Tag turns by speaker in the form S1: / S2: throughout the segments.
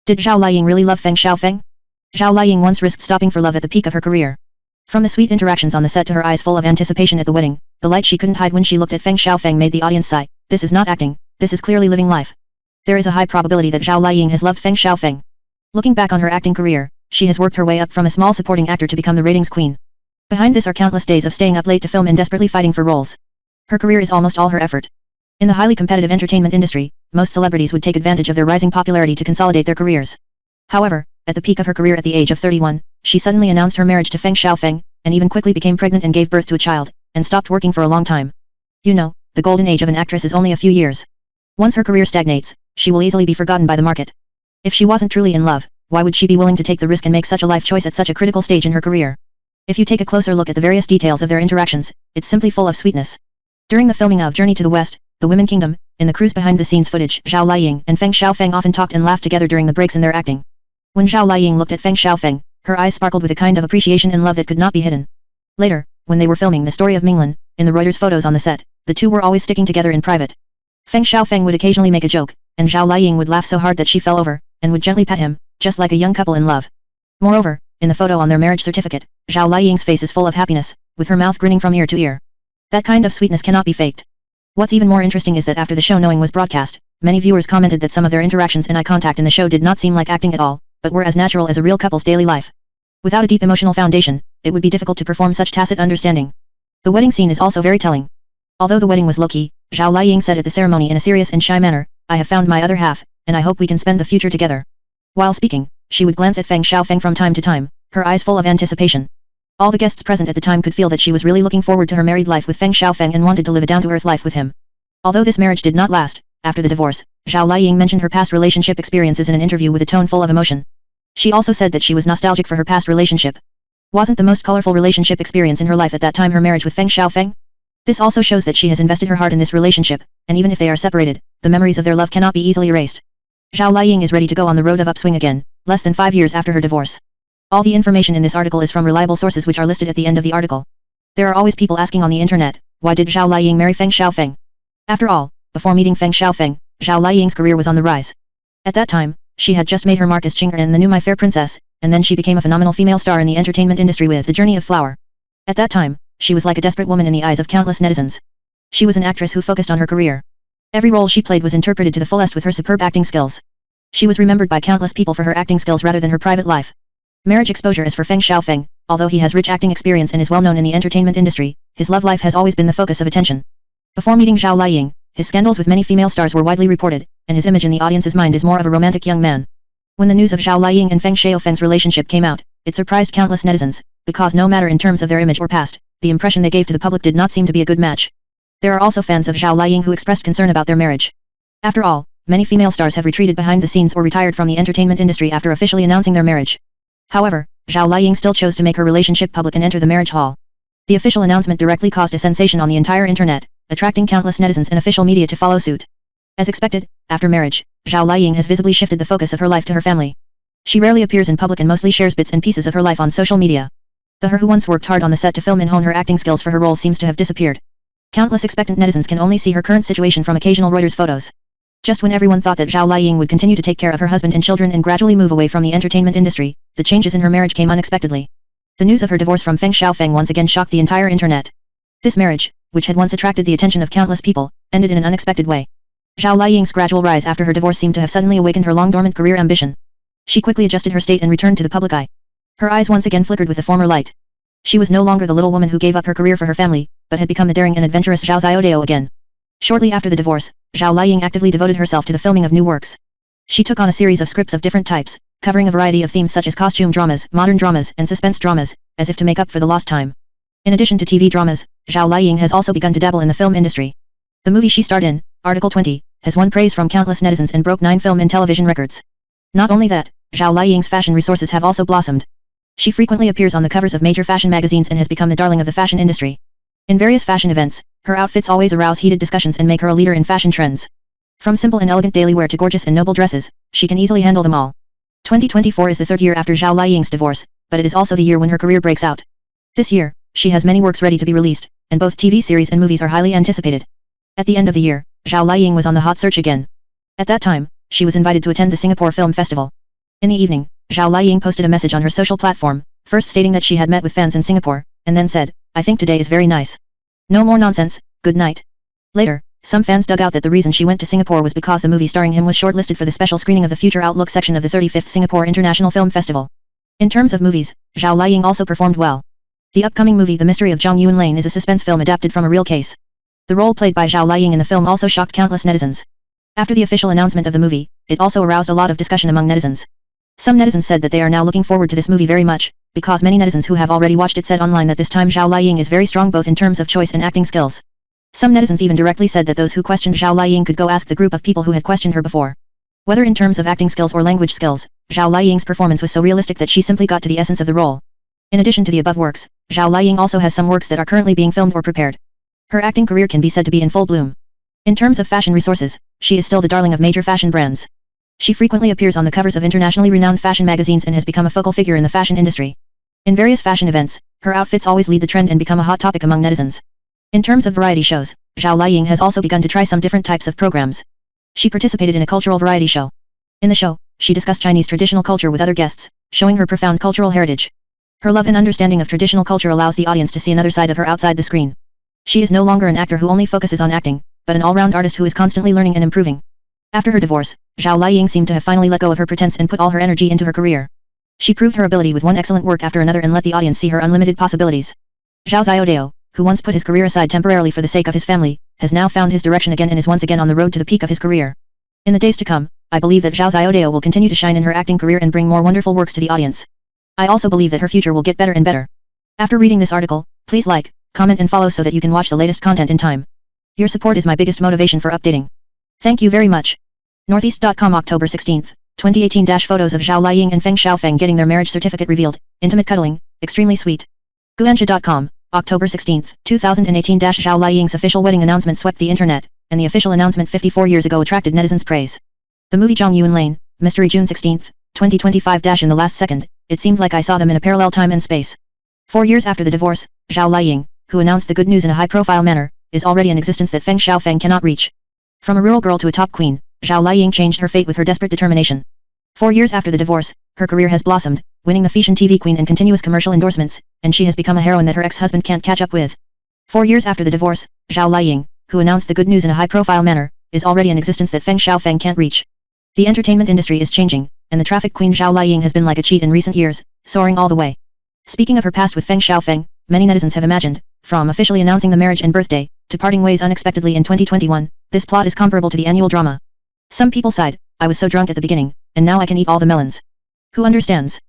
S1: Did Zhao Liying really love Feng Shaofeng? Zhao Liying once risked stopping for love at the peak of her career. From the sweet interactions on the set to her eyes full of anticipation at the wedding, the light she couldn't hide when she looked at Feng Shaofeng made the audience sigh. This is not acting, this is clearly living life. There is a high probability that Zhao Liying has loved Feng Shaofeng. Looking back on her acting career, she has worked her way up from a small supporting actor to become the ratings queen. Behind this are countless days of staying up late to film and desperately fighting for roles. Her career is almost all her effort. In the highly competitive entertainment industry, most celebrities would take advantage of their rising popularity to consolidate their careers. However, at the peak of her career at the age of 31, she suddenly announced her marriage to Feng Shaofeng, and even quickly became pregnant and gave birth to a child, and stopped working for a long time. You know, the golden age of an actress is only a few years. Once her career stagnates, she will easily be forgotten by the market. If she wasn't truly in love, why would she be willing to take the risk and make such a life choice at such a critical stage in her career? If you take a closer look at the various details of their interactions, it's simply full of sweetness. During the filming of Journey to the West, The Women Kingdom, in the cruise behind-the-scenes footage, Zhao Liying and Feng Shaofeng often talked and laughed together during the breaks in their acting. When Zhao Liying looked at Feng Shaofeng, her eyes sparkled with a kind of appreciation and love that could not be hidden. Later, when they were filming The Story of Minglin, in the Reuters photos on the set, the two were always sticking together in private. Feng Shaofeng would occasionally make a joke, and Zhao Liying would laugh so hard that she fell over, and would gently pet him, just like a young couple in love. Moreover, in the photo on their marriage certificate, Zhao Liying's face is full of happiness, with her mouth grinning from ear to ear. That kind of sweetness cannot be faked. What's even more interesting is that after the show Knowing was broadcast, many viewers commented that some of their interactions and eye contact in the show did not seem like acting at all, but were as natural as a real couple's daily life. Without a deep emotional foundation, it would be difficult to perform such tacit understanding. The wedding scene is also very telling. Although the wedding was low-key, Zhao Liying said at the ceremony in a serious and shy manner, "I have found my other half, and I hope we can spend the future together." While speaking, she would glance at Feng Shaofeng from time to time, her eyes full of anticipation. All the guests present at the time could feel that she was really looking forward to her married life with Feng Shaofeng and wanted to live a down-to-earth life with him. Although this marriage did not last, after the divorce, Zhao Liying mentioned her past relationship experiences in an interview with a tone full of emotion. She also said that she was nostalgic for her past relationship. Wasn't the most colorful relationship experience in her life at that time her marriage with Feng Shaofeng? This also shows that she has invested her heart in this relationship, and even if they are separated, the memories of their love cannot be easily erased. Zhao Liying is ready to go on the road of upswing again, less than 5 years after her divorce. All the information in this article is from reliable sources which are listed at the end of the article. There are always people asking on the internet, why did Zhao Liying marry Feng Shaofeng? After all, before meeting Feng Shaofeng, Zhao Liying's career was on the rise. At that time, she had just made her mark as Qing'er in the new My Fair Princess, and then she became a phenomenal female star in the entertainment industry with The Journey of Flower. At that time, she was like a desperate woman in the eyes of countless netizens. She was an actress who focused on her career. Every role she played was interpreted to the fullest with her superb acting skills. She was remembered by countless people for her acting skills rather than her private life. Marriage exposure is for Feng Shaofeng, although he has rich acting experience and is well known in the entertainment industry, his love life has always been the focus of attention. Before meeting Zhao Liying, his scandals with many female stars were widely reported, and his image in the audience's mind is more of a romantic young man. When the news of Zhao Liying and Feng Shaofeng's relationship came out, it surprised countless netizens, because no matter in terms of their image or past, the impression they gave to the public did not seem to be a good match. There are also fans of Zhao Liying who expressed concern about their marriage. After all, many female stars have retreated behind the scenes or retired from the entertainment industry after officially announcing their marriage. However, Zhao Liying still chose to make her relationship public and enter the marriage hall. The official announcement directly caused a sensation on the entire internet, attracting countless netizens and official media to follow suit. As expected, after marriage, Zhao Liying has visibly shifted the focus of her life to her family. She rarely appears in public and mostly shares bits and pieces of her life on social media. The her who once worked hard on the set to film and hone her acting skills for her roles seems to have disappeared. Countless expectant netizens can only see her current situation from occasional Reuters photos. Just when everyone thought that Zhao Liying would continue to take care of her husband and children and gradually move away from the entertainment industry, the changes in her marriage came unexpectedly. The news of her divorce from Feng Shaofeng once again shocked the entire internet. This marriage, which had once attracted the attention of countless people, ended in an unexpected way. Zhao Liying's gradual rise after her divorce seemed to have suddenly awakened her long-dormant career ambition. She quickly adjusted her state and returned to the public eye. Her eyes once again flickered with the former light. She was no longer the little woman who gave up her career for her family, but had become the daring and adventurous Zhao Xiaodao again. Shortly after the divorce, Zhao Liying actively devoted herself to the filming of new works. She took on a series of scripts of different types, covering a variety of themes such as costume dramas, modern dramas, and suspense dramas, as if to make up for the lost time. In addition to TV dramas, Zhao Liying has also begun to dabble in the film industry. The movie she starred in, Article 20, has won praise from countless netizens and broke 9 film and television records. Not only that, Zhao Liying's fashion resources have also blossomed. She frequently appears on the covers of major fashion magazines and has become the darling of the fashion industry. In various fashion events, her outfits always arouse heated discussions and make her a leader in fashion trends. From simple and elegant daily wear to gorgeous and noble dresses, she can easily handle them all. 2024 is the third year after Zhao Liying's divorce, but it is also the year when her career breaks out. This year, she has many works ready to be released, and both TV series and movies are highly anticipated. At the end of the year, Zhao Liying was on the hot search again. At that time, she was invited to attend the Singapore Film Festival. In the evening, Zhao Liying posted a message on her social platform, first stating that she had met with fans in Singapore, and then said, "I think today is very nice. No more nonsense, good night." Later, some fans dug out that the reason she went to Singapore was because the movie starring him was shortlisted for the special screening of the Future Outlook section of the 35th Singapore International Film Festival. In terms of movies, Zhao Liying also performed well. The upcoming movie The Mystery of Zhang Yuan Lane is a suspense film adapted from a real case. The role played by Zhao Liying in the film also shocked countless netizens. After the official announcement of the movie, it also aroused a lot of discussion among netizens. Some netizens said that they are now looking forward to this movie very much, because many netizens who have already watched it said online that this time Zhao Liying is very strong both in terms of choice and acting skills. Some netizens even directly said that those who questioned Zhao Liying could go ask the group of people who had questioned her before. Whether in terms of acting skills or language skills, Zhao Liying's performance was so realistic that she simply got to the essence of the role. In addition to the above works, Zhao Liying also has some works that are currently being filmed or prepared. Her acting career can be said to be in full bloom. In terms of fashion resources, she is still the darling of major fashion brands. She frequently appears on the covers of internationally renowned fashion magazines and has become a focal figure in the fashion industry. In various fashion events, her outfits always lead the trend and become a hot topic among netizens. In terms of variety shows, Zhao Liying has also begun to try some different types of programs. She participated in a cultural variety show. In the show, she discussed Chinese traditional culture with other guests, showing her profound cultural heritage. Her love and understanding of traditional culture allows the audience to see another side of her outside the screen. She is no longer an actor who only focuses on acting, but an all-round artist who is constantly learning and improving. After her divorce, Zhao Liying seemed to have finally let go of her pretense and put all her energy into her career. She proved her ability with one excellent work after another and let the audience see her unlimited possibilities. Zhao Xiaodao, who once put his career aside temporarily for the sake of his family, has now found his direction again and is once again on the road to the peak of his career. In the days to come, I believe that Zhao Xiaodao will continue to shine in her acting career and bring more wonderful works to the audience. I also believe that her future will get better and better. After reading this article, please like, comment and follow so that you can watch the latest content in time. Your support is my biggest motivation for updating. Thank you very much. Northeast.com October 16, 2018 – Photos of Zhao Liying and Feng Shaofeng getting their marriage certificate revealed, intimate cuddling, extremely sweet. Guanxia.com, October 16, 2018 – Zhao Liying's official wedding announcement swept the internet, and the official announcement 54 years ago attracted netizens' praise. The movie Zhang Yuan Lane, Mystery June 16, 2025 – In the last second, it seemed like I saw them in a parallel time and space. 4 years after the divorce, Zhao Liying, who announced the good news in a high-profile manner, is already an existence that Feng Shaofeng cannot reach. From a rural girl to a top queen, Zhao Liying changed her fate with her desperate determination. 4 years after the divorce, her career has blossomed, winning the fashion TV queen and continuous commercial endorsements, and she has become a heroine that her ex-husband can't catch up with. 4 years after the divorce, Zhao Liying, who announced the good news in a high-profile manner, is already an existence that Feng Shaofeng can't reach. The entertainment industry is changing, and the traffic queen Zhao Liying has been like a cheat in recent years, soaring all the way. Speaking of her past with Feng Shaofeng, many netizens have imagined, from officially announcing the marriage and birthday, to parting ways unexpectedly in 2021, this plot is comparable to the annual drama. Some people sighed, I was so drunk at the beginning, and now I can eat all the melons. Who understands?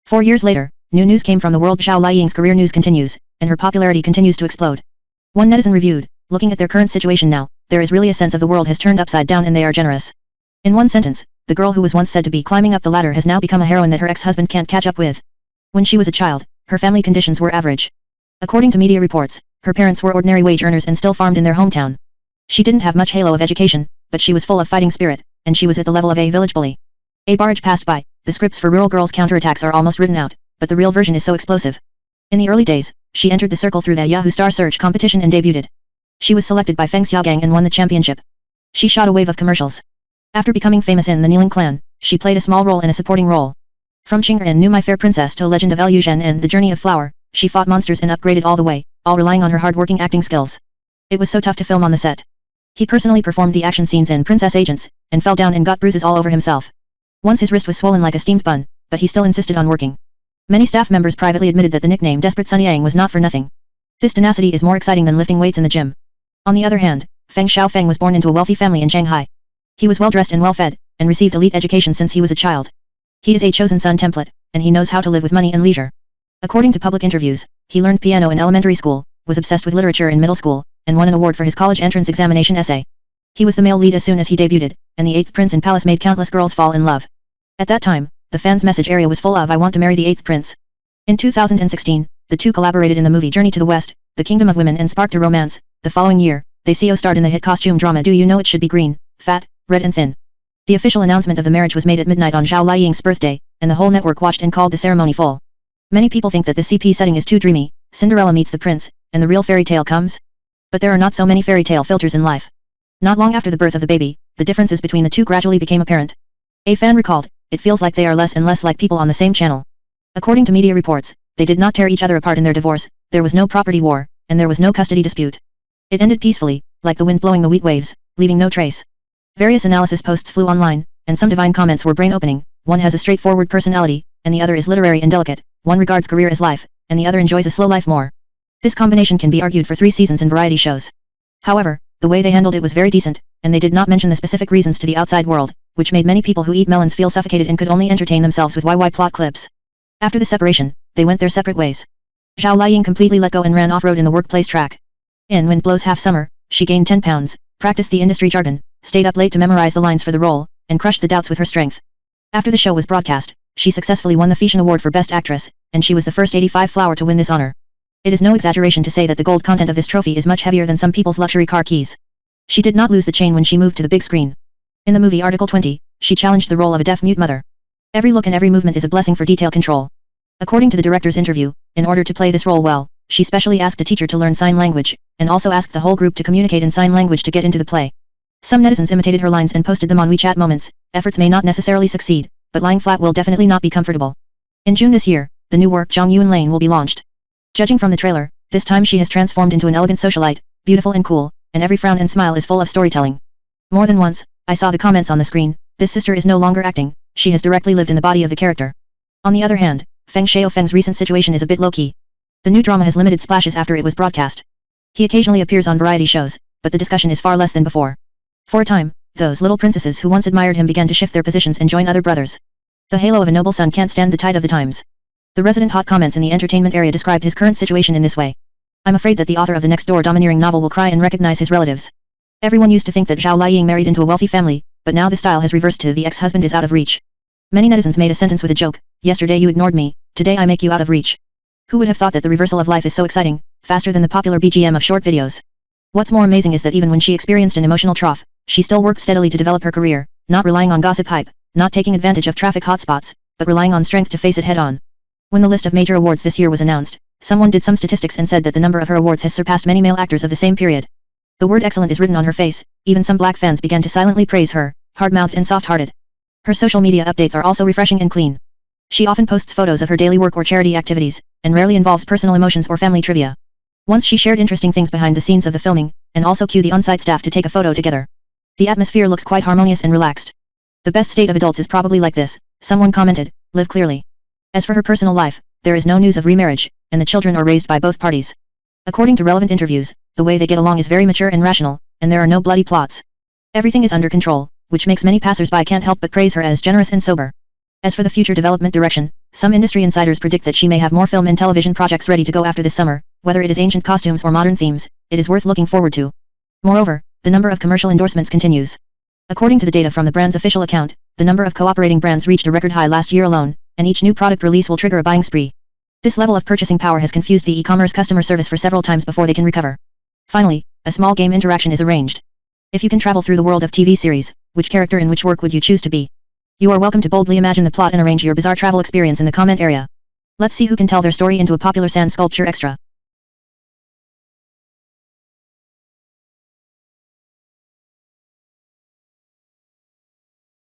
S1: 4 years later, new news came from the world. Zhao Liying's career news continues, and her popularity continues to explode. One netizen reviewed, looking at their current situation now, there is really a sense of the world has turned upside down and they are generous. In one sentence, the girl who was once said to be climbing up the ladder has now become a heroine that her ex-husband can't catch up with. When she was a child, her family conditions were average. According to media reports, her parents were ordinary wage earners and still farmed in their hometown. She didn't have much halo of education, but she was full of fighting spirit, and she was at the level of a village bully. A barge passed by, the scripts for rural girls' counterattacks are almost written out, but the real version is so explosive. In the early days, she entered the circle through the Yahoo Star Search competition and debuted. She was selected by Feng Xiaogang and won the championship. She shot a wave of commercials. After becoming famous in the Niling clan, she played a small role and a supporting role. From Qing'er and Knew My Fair Princess to Legend of Liu Zhen and The Journey of Flower, she fought monsters and upgraded all the way, all relying on her hard-working acting skills. It was so tough to film on the set. He personally performed the action scenes in Princess Agents, and fell down and got bruises all over himself. Once his wrist was swollen like a steamed bun, but he still insisted on working. Many staff members privately admitted that the nickname Desperate Sun Yang was not for nothing. This tenacity is more exciting than lifting weights in the gym. On the other hand, Feng Shaofeng was born into a wealthy family in Shanghai. He was well-dressed and well-fed, and received elite education since he was a child. He is a chosen son template, and he knows how to live with money and leisure. According to public interviews, he learned piano in elementary school, was obsessed with literature in middle school, and won an award for his college entrance examination essay. He was the male lead as soon as he debuted, and the 8th Prince in Palace made countless girls fall in love. At that time, the fans' message area was full of I want to marry the 8th Prince. In 2016, the two collaborated in the movie Journey to the West, The Kingdom of Women and sparked a romance. The following year, they co-starred in the hit costume drama Do You Know It Should Be Green, Fat, Red and Thin. The official announcement of the marriage was made at midnight on Zhao Liying's birthday, and the whole network watched and called the ceremony full. Many people think that the CP setting is too dreamy, Cinderella meets the prince, and the real fairy tale comes. But there are not so many fairy tale filters in life. Not long after the birth of the baby, the differences between the two gradually became apparent. A fan recalled, it feels like they are less and less like people on the same channel. According to media reports, they did not tear each other apart in their divorce, there was no property war, and there was no custody dispute. It ended peacefully, like the wind blowing the wheat waves, leaving no trace. Various analysis posts flew online, and some divine comments were brain-opening. One has a straightforward personality, and the other is literary and delicate. One regards career as life, and the other enjoys a slow life more. This combination can be argued for 3 seasons in variety shows. However, the way they handled it was very decent, and they did not mention the specific reasons to the outside world, which made many people who eat melons feel suffocated and could only entertain themselves with YY plot clips. After the separation, they went their separate ways. Zhao Liying completely let go and ran off-road in the workplace track. In Wind Blows Half Summer, she gained 10 pounds, practiced the industry jargon, stayed up late to memorize the lines for the role, and crushed the doubts with her strength. After the show was broadcast, she successfully won the Feng Award for Best Actress, and she was the first 85 flower to win this honor. It is no exaggeration to say that the gold content of this trophy is much heavier than some people's luxury car keys. She did not lose the chain when she moved to the big screen. In the movie Article 20, she challenged the role of a deaf-mute mother. Every look and every movement is a blessing for detail control. According to the director's interview, in order to play this role well, she specially asked a teacher to learn sign language, and also asked the whole group to communicate in sign language to get into the play. Some netizens imitated her lines and posted them on WeChat moments. Efforts may not necessarily succeed, but lying flat will definitely not be comfortable. In June this year, the new work Zhang Yuan Lane will be launched. Judging from the trailer, this time she has transformed into an elegant socialite, beautiful and cool, and every frown and smile is full of storytelling. More than once, I saw the comments on the screen, this sister is no longer acting, she has directly lived in the body of the character. On the other hand, Feng Shaofeng's recent situation is a bit low-key. The new drama has limited splashes after it was broadcast. He occasionally appears on variety shows, but the discussion is far less than before. For a time, those little princesses who once admired him began to shift their positions and join other brothers. The halo of a noble son can't stand the tide of the times. The resident hot comments in the entertainment area described his current situation in this way. I'm afraid that the author of the next door domineering novel will cry and recognize his relatives. Everyone used to think that Zhao Liying married into a wealthy family, but now the style has reversed to the ex-husband is out of reach. Many netizens made a sentence with a joke, yesterday you ignored me, today I make you out of reach. Who would have thought that the reversal of life is so exciting, faster than the popular BGM of short videos? What's more amazing is that even when she experienced an emotional trough, she still worked steadily to develop her career, not relying on gossip hype, not taking advantage of traffic hotspots, but relying on strength to face it head-on. When the list of major awards this year was announced, someone did some statistics and said that the number of her awards has surpassed many male actors of the same period. The word excellent is written on her face, even some black fans began to silently praise her, hard-mouthed and soft-hearted. Her social media updates are also refreshing and clean. She often posts photos of her daily work or charity activities, and rarely involves personal emotions or family trivia. Once she shared interesting things behind the scenes of the filming, and also cued the on-site staff to take a photo together. The atmosphere looks quite harmonious and relaxed. The best state of adults is probably like this, someone commented, live clearly. As for her personal life, there is no news of remarriage, and the children are raised by both parties. According to relevant interviews, the way they get along is very mature and rational, and there are no bloody plots. Everything is under control, which makes many passers-by can't help but praise her as generous and sober. As for the future development direction, some industry insiders predict that she may have more film and television projects ready to go after this summer, whether it is ancient costumes or modern themes, it is worth looking forward to. Moreover, the number of commercial endorsements continues. According to the data from the brand's official account, the number of cooperating brands reached a record high last year alone, and each new product release will trigger a buying spree. This level of purchasing power has confused the e-commerce customer service for several times before they can recover. Finally, a small game interaction is arranged. If you can travel through the world of TV series, which character in which work would you choose to be? You are welcome to boldly imagine the plot and arrange your bizarre travel experience in the comment area. Let's see who can tell their story into a popular sand sculpture extra.